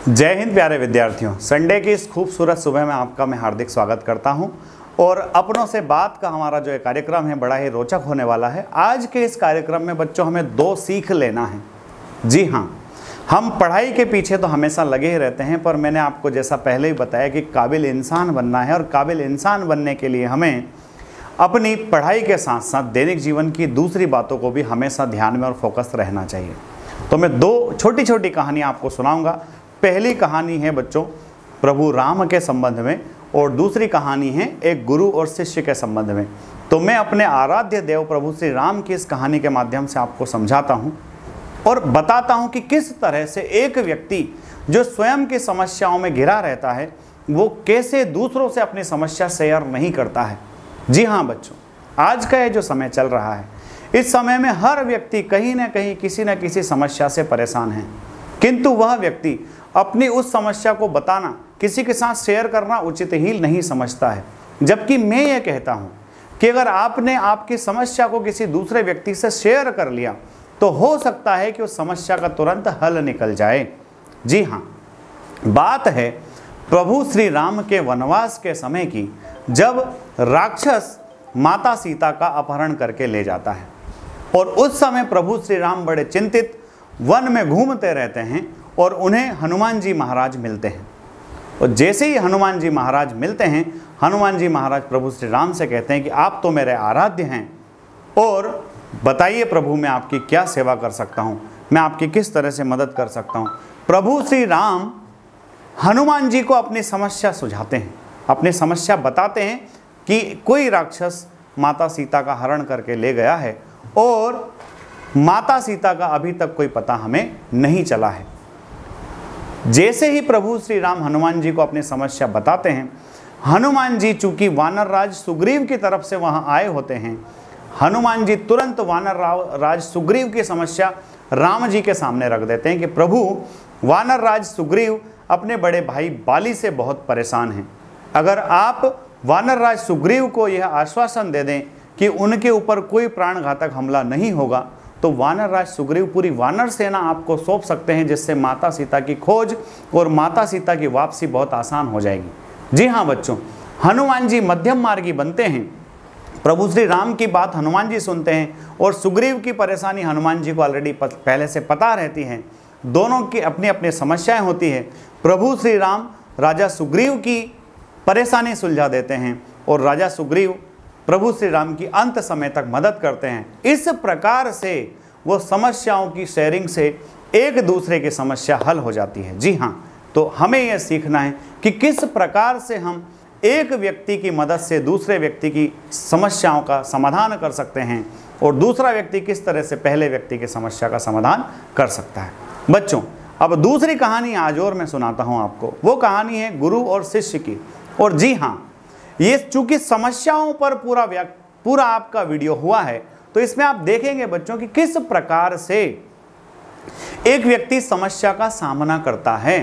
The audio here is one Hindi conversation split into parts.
जय हिंद प्यारे विद्यार्थियों। संडे की इस खूबसूरत सुबह में आपका मैं हार्दिक स्वागत करता हूं और अपनों से बात का हमारा जो कार्यक्रम है बड़ा ही रोचक होने वाला है। आज के इस कार्यक्रम में बच्चों हमें दो सीख लेना है। जी हाँ, हम पढ़ाई के पीछे तो हमेशा लगे ही रहते हैं, पर मैंने आपको जैसा पहले ही बताया कि काबिल इंसान बनना है और काबिल इंसान बनने के लिए हमें अपनी पढ़ाई के साथ साथ दैनिक जीवन की दूसरी बातों को भी हमेशा ध्यान में और फोकस रहना चाहिए। तो मैं दो छोटी छोटी कहानियाँ आपको सुनाऊँगा। पहली कहानी है बच्चों प्रभु राम के संबंध में और दूसरी कहानी है एक गुरु और शिष्य के संबंध में। तो मैं अपने आराध्य देव प्रभु श्री राम की इस कहानी के माध्यम से आपको समझाता हूँ और बताता हूँ कि किस तरह से एक व्यक्ति जो स्वयं की समस्याओं में घिरा रहता है वो कैसे दूसरों से अपनी समस्या शेयर नहीं करता है। जी हाँ बच्चों, आज का ये जो समय चल रहा है, इस समय में हर व्यक्ति कहीं ना कहीं किसी न किसी समस्या से परेशान है, किंतु वह व्यक्ति अपनी उस समस्या को बताना, किसी के साथ शेयर करना उचित ही नहीं समझता है। जबकि मैं ये कहता हूँ कि अगर आपने आपकी समस्या को किसी दूसरे व्यक्ति से शेयर कर लिया तो हो सकता है कि उस समस्या का तुरंत हल निकल जाए। जी हाँ, बात है प्रभु श्री राम के वनवास के समय की, जब राक्षस माता सीता का अपहरण करके ले जाता है और उस समय प्रभु श्री राम बड़े चिंतित वन में घूमते रहते हैं और उन्हें हनुमान जी महाराज मिलते हैं। और जैसे ही हनुमान जी महाराज मिलते हैं, हनुमान जी महाराज प्रभु श्री राम से कहते हैं कि आप तो मेरे आराध्य हैं और बताइए प्रभु मैं आपकी क्या सेवा कर सकता हूँ, मैं आपकी किस तरह से मदद कर सकता हूँ। प्रभु श्री राम हनुमान जी को अपनी समस्या सुझाते हैं, अपनी समस्या बताते हैं कि कोई राक्षस माता सीता का हरण करके ले गया है और माता सीता का अभी तक कोई पता हमें नहीं चला है। जैसे ही प्रभु श्री राम हनुमान जी को अपनी समस्या बताते हैं, हनुमान जी चूंकि वानर राज सुग्रीव की तरफ से वहां आए होते हैं, हनुमान जी तुरंत वानर राज सुग्रीव की समस्या राम जी के सामने रख देते हैं कि प्रभु, वानर राज सुग्रीव अपने बड़े भाई बाली से बहुत परेशान हैं। अगर आप वानर राज सुग्रीव को यह आश्वासन दे दें कि उनके ऊपर कोई प्राणघातक हमला नहीं होगा तो वानर राज सुग्रीव पूरी वानर सेना आपको सौंप सकते हैं, जिससे माता सीता की खोज और माता सीता की वापसी बहुत आसान हो जाएगी। जी हाँ बच्चों, हनुमान जी मध्यम मार्गी बनते हैं। प्रभु श्री राम की बात हनुमान जी सुनते हैं और सुग्रीव की परेशानी हनुमान जी को ऑलरेडी पहले से पता रहती है। दोनों की अपनी अपनी समस्याएं होती है। प्रभु श्री राम राजा सुग्रीव की परेशानी सुलझा देते हैं और राजा सुग्रीव प्रभु श्री राम की अंत समय तक मदद करते हैं। इस प्रकार से वो समस्याओं की शेयरिंग से एक दूसरे की समस्या हल हो जाती है। जी हाँ, तो हमें यह सीखना है कि किस प्रकार से हम एक व्यक्ति की मदद से दूसरे व्यक्ति की समस्याओं का समाधान कर सकते हैं और दूसरा व्यक्ति किस तरह से पहले व्यक्ति की समस्या का समाधान कर सकता है। बच्चों, अब दूसरी कहानी आज और मैं सुनाता हूँ आपको। वो कहानी है गुरु और शिष्य की। और जी हाँ, ये चूंकि समस्याओं पर पूरा आपका वीडियो हुआ है, तो इसमें आप देखेंगे बच्चों कि किस प्रकार से एक व्यक्ति समस्या का सामना करता है।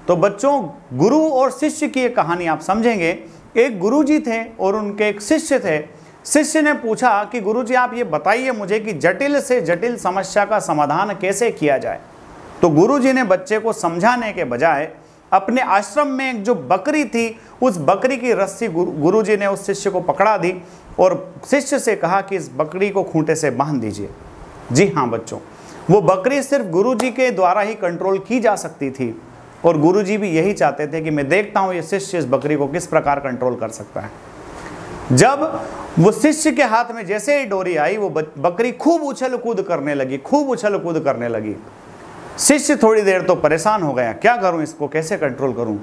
तो बच्चों, गुरु और शिष्य की एक कहानी आप समझेंगे। एक गुरुजी थे और उनके एक शिष्य थे। शिष्य ने पूछा कि गुरुजी आप ये बताइए मुझे कि जटिल से जटिल समस्या का समाधान कैसे किया जाए। तो गुरुजी ने बच्चे को समझाने के बजाय अपने आश्रम में एक जो बकरी थी, उस बकरी की रस्सी गुरुजी ने उस शिष्य को पकड़ा दी और शिष्य से कहा कि इस बकरी को खूंटे से बांध दीजिए। जी हाँ बच्चों, वो बकरी सिर्फ गुरुजी के द्वारा ही कंट्रोल की जा सकती थी और गुरुजी भी यही चाहते थे कि मैं देखता हूँ ये शिष्य इस बकरी को किस प्रकार कंट्रोल कर सकता है। जब वो शिष्य के हाथ में जैसे ही डोरी आई, वो बकरी खूब उछल कूद करने लगी। शिष्य थोड़ी देर तो परेशान हो गया, क्या करूं, इसको कैसे कंट्रोल करूं।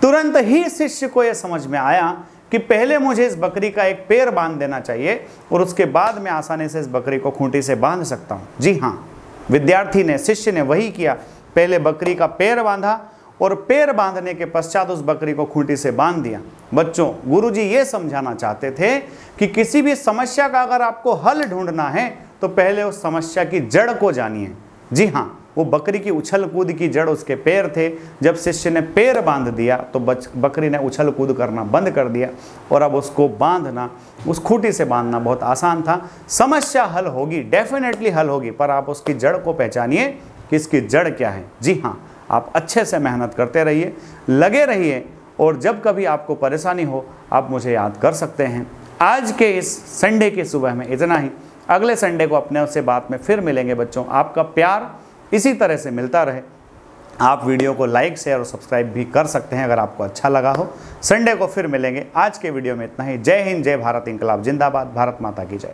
तुरंत ही शिष्य को यह समझ में आया कि पहले मुझे इस बकरी का एक पैर बांध देना चाहिए और उसके बाद मैं आसानी से इस बकरी को खूंटी से बांध सकता हूं। जी हाँ, विद्यार्थी ने, शिष्य ने वही किया। पहले बकरी का पैर बांधा और पैर बांधने के पश्चात उस बकरी को खूंटी से बांध दिया। बच्चों, गुरुजी ये समझाना चाहते थे कि किसी भी समस्या का अगर आपको हल ढूंढना है तो पहले उस समस्या की जड़ को जानिए। जी हाँ, वो बकरी की उछल कूद की जड़ उसके पैर थे। जब शिष्य ने पैर बांध दिया तो बकरी ने उछल कूद करना बंद कर दिया और अब उसको बांधना, उस खूंटी से बांधना बहुत आसान था। समस्या हल होगी, डेफिनेटली हल होगी, पर आप उसकी जड़ को पहचानिए कि इसकी जड़ क्या है। जी हाँ, आप अच्छे से मेहनत करते रहिए, लगे रहिए, और जब कभी आपको परेशानी हो आप मुझे याद कर सकते हैं। आज के इस संडे की सुबह में इतना ही। अगले संडे को अपने से बात में फिर मिलेंगे बच्चों। आपका प्यार इसी तरह से मिलता रहे। आप वीडियो को लाइक, शेयर और सब्सक्राइब भी कर सकते हैं अगर आपको अच्छा लगा हो। संडे को फिर मिलेंगे। आज के वीडियो में इतना ही। जय हिंद, जय भारत, इंकलाब जिंदाबाद, भारत माता की जय।